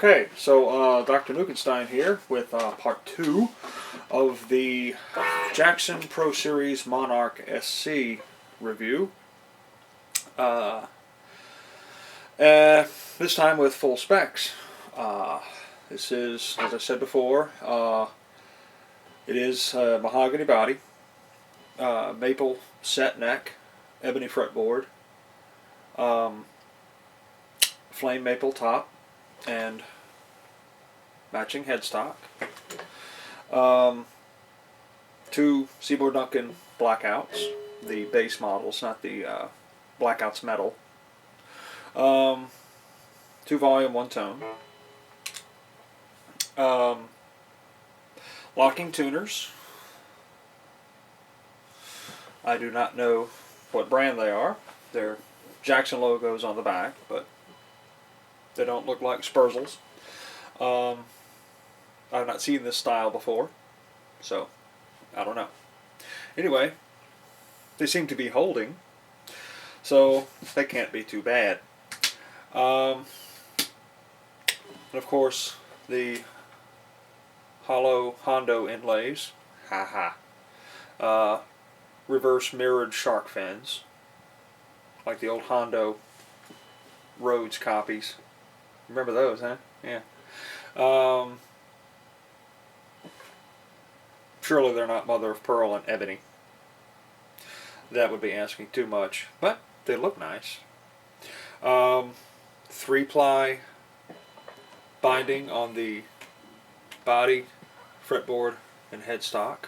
Okay, so Dr. Nukenstein here with part 2 of the Jackson Pro Series Monarkh SC review. This time with full specs. This is, as I said before, it is a mahogany body, maple set neck, ebony fretboard, flame maple top, and matching headstock. 2 Seymour Duncan blackouts, the base models, not the blackouts metal. 2 volume, 1 tone. Locking tuners. I do not know what brand they are. They're Jackson logos on the back, but they don't look like Spurzels. I've not seen this style before, so I don't know. Anyway, they seem to be holding, so they can't be too bad. And of course, the hollow Hondo inlays, reverse mirrored shark fins, like the old Hondo Rhodes copies. Remember those, huh? Yeah. Surely they're not mother of pearl and ebony. That would be asking too much, but they look nice. 3-ply binding on the body, fretboard, and headstock.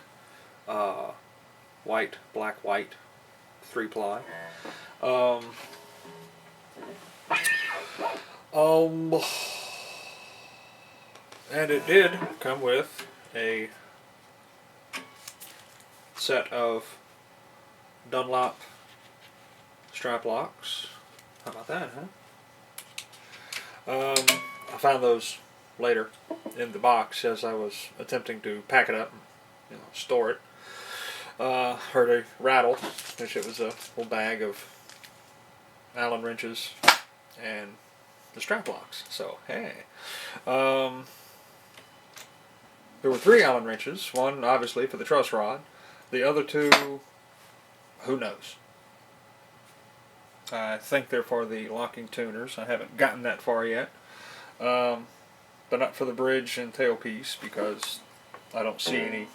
White, black, white, 3-ply. And it did come with a set of Dunlop strap locks. How about that, huh? I found those later in the box as I was attempting to pack it up and store it. Heard a rattle, which it was a little bag of Allen wrenches and the strap locks. So hey, there were 3 Allen wrenches. One obviously for the truss rod. The other 2, who knows? I think they're for the locking tuners. I haven't gotten that far yet. But not for the bridge and tailpiece, because I don't see any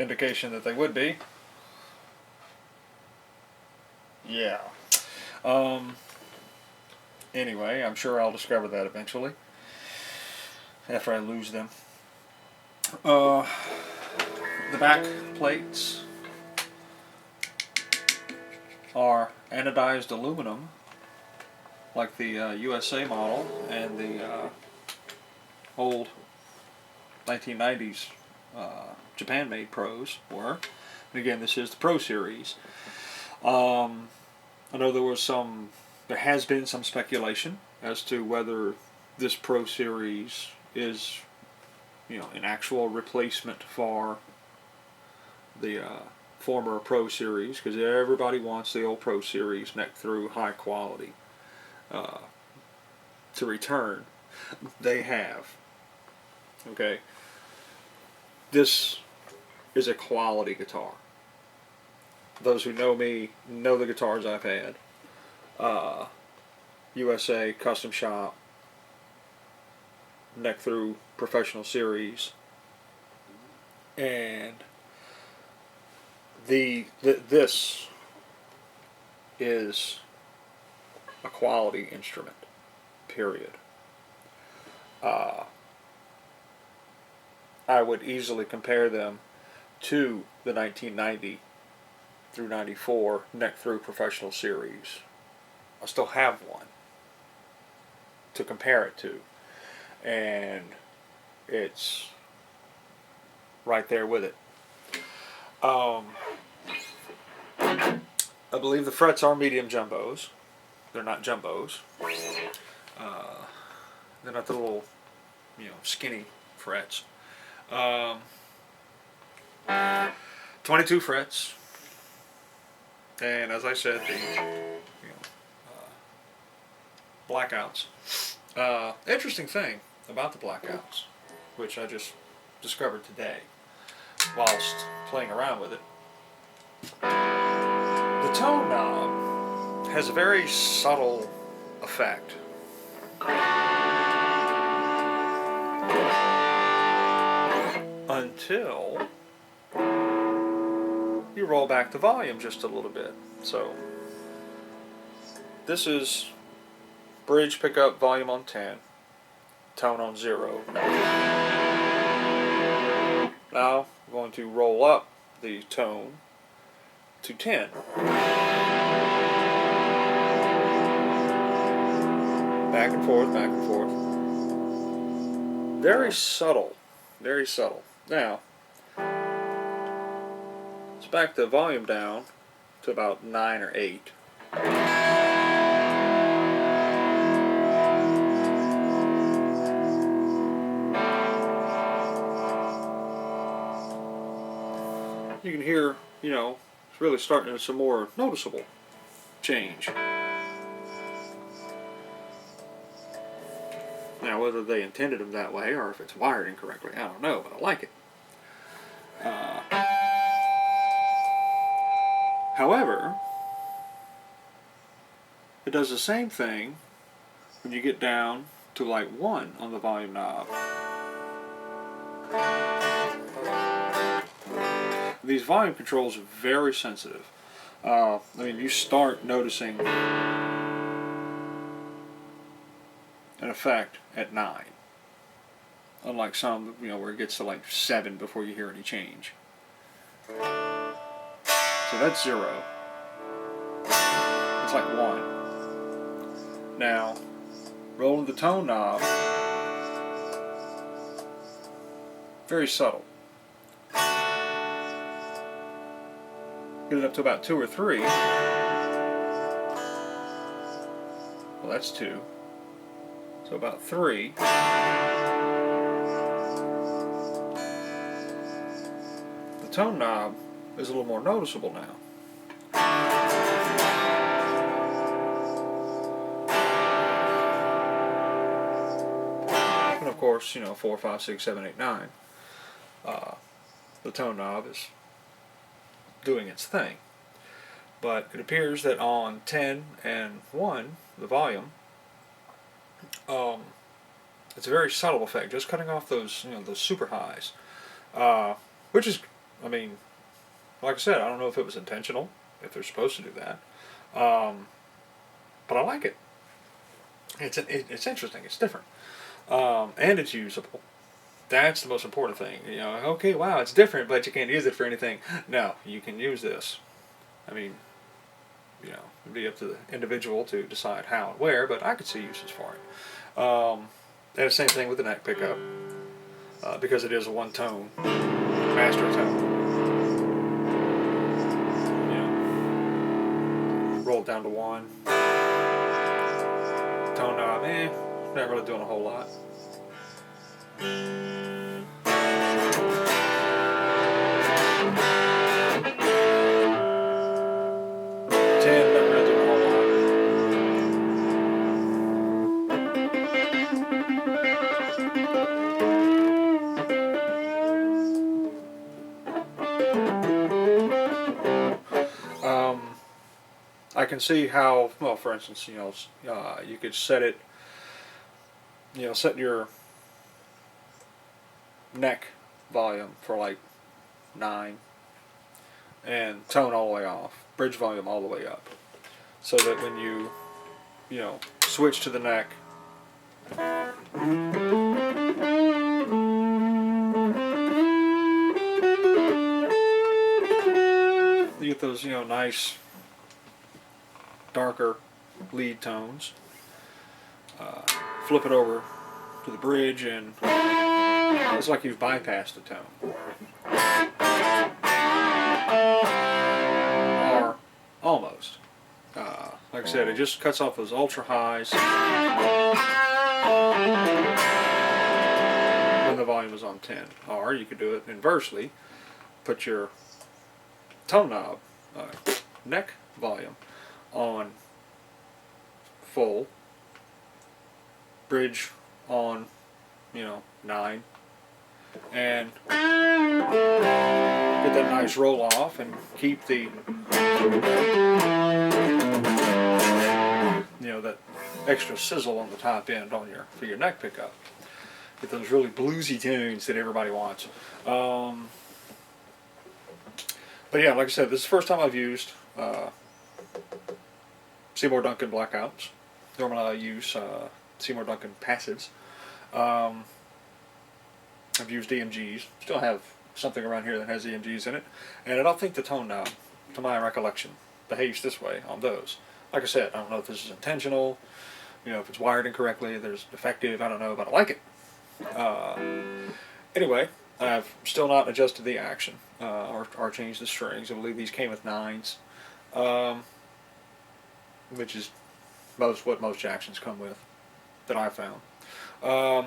indication that they would be. Yeah. Anyway, I'm sure I'll discover that eventually, after I lose them. The back plates are anodized aluminum, like the USA model and the old 1990s Japan-made Pros were. And again, this is the Pro Series. I know there has been some speculation as to whether this Pro Series is, an actual replacement for the former Pro Series, because everybody wants the old Pro Series neck through high quality to return. They have. Okay. This is a quality guitar. Those who know me know the guitars I've had. USA, Custom Shop, neck through Professional Series, and this is a quality instrument, period. I would easily compare them to the 1990 through 94 neck through Professional Series. I still have one to compare it to, and it's right there with it. I believe the frets are medium jumbos. They're not jumbos. They're not the little, skinny frets. 22 frets, and as I said, the blackouts Interesting thing about the blackouts, which I just discovered today whilst playing around with it. The tone knob has a very subtle effect. Until you roll back the volume just a little bit. So this is bridge pickup volume on 10, tone on 0. Now I'm going to roll up the tone to 10. Back and forth, back and forth. Very subtle, very subtle. Now, let's back the volume down to about 9 or 8. You can hear, it's really starting to some more noticeable change. Now, whether they intended them that way or if it's wired incorrectly, I don't know, but I like it. However, it does the same thing when you get down to like 1 on the volume knob. These volume controls are very sensitive. You start noticing an effect at 9. Unlike some, where it gets to like 7 before you hear any change. So that's 0. It's like 1. Now, rolling the tone knob, very subtle. Get it up to about 2 or 3. Well, that's 2. So about 3. The tone knob is a little more noticeable now. And of course, 4, 5, 6, 7, 8, 9. The tone knob is doing its thing. But it appears that on 10 and 1, the volume, it's a very subtle effect, just cutting off those super highs, which is, like I said, I don't know if it was intentional, if they're supposed to do that, but I like it. It's interesting. It's different, and it's usable. That's the most important thing. Okay, wow, it's different, but you can't use it for anything. No, you can use this. It'd be up to the individual to decide how and where, but I could see uses for it. And the same thing with the neck pickup, because it is a one-tone, master tone. Roll it down to 1. Tone knob, not really doing a whole lot. 10, not really doing a whole lot. I can see how, well, for instance, you could set it, set your neck volume for like 9 and tone all the way off, bridge volume all the way up, so that when you switch to the neck, you get those nice darker lead tones. Flip it over to the bridge and it's like you've bypassed a tone. Or almost. Like I said, it just cuts off those ultra highs when the volume is on 10. Or you could do it inversely. Put your tone knob, neck volume on full, bridge on, 9, and get that nice roll off, and keep the, that extra sizzle on the top end on for your neck pickup. Get those really bluesy tunes that everybody wants. But yeah, like I said, this is the first time I've used Seymour Duncan Blackouts. Normally I use Seymour Duncan Passives. I've used EMGs. Still have something around here that has EMGs in it. And I don't think the tone knob, to my recollection, behaves this way on those. Like I said, I don't know if this is intentional, if it's wired incorrectly, there's defective, I don't know, but I like it. Anyway, I've still not adjusted the action or changed the strings. I believe these came with 9s, which is what most Jacksons come with that I found. I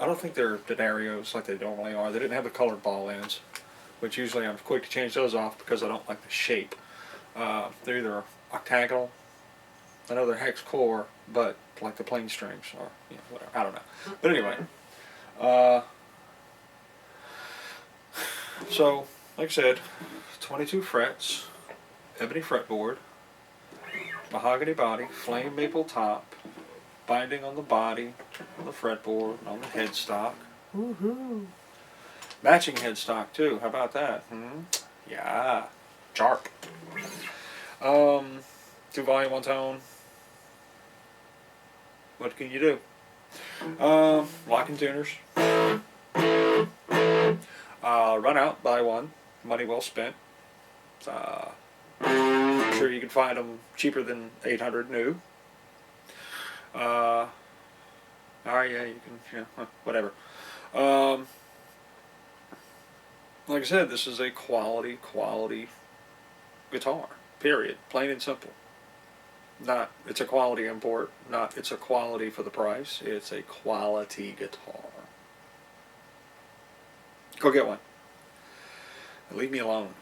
don't think they're denarios like they normally are. They didn't have the colored ball ends, which usually I'm quick to change those off because I don't like the shape. They're either octagonal. I know they're hex core, but like the plain strings, or whatever. I don't know. But anyway, so like I said, 22 frets, ebony fretboard, mahogany body, flame maple top, binding on the body, on the fretboard, on the headstock. Woohoo! Matching headstock too. How about that? Yeah, sharp. 2 volume, 1 tone. What can you do? Locking tuners. Run out, buy one. Money well spent. I'm sure you can find them cheaper than 800 new. Alright, yeah, you can, whatever. Like I said, this is a quality guitar. Period. Plain and simple. Not, it's a quality import, not it's a quality for the price. It's a quality guitar. Go get one. Leave me alone.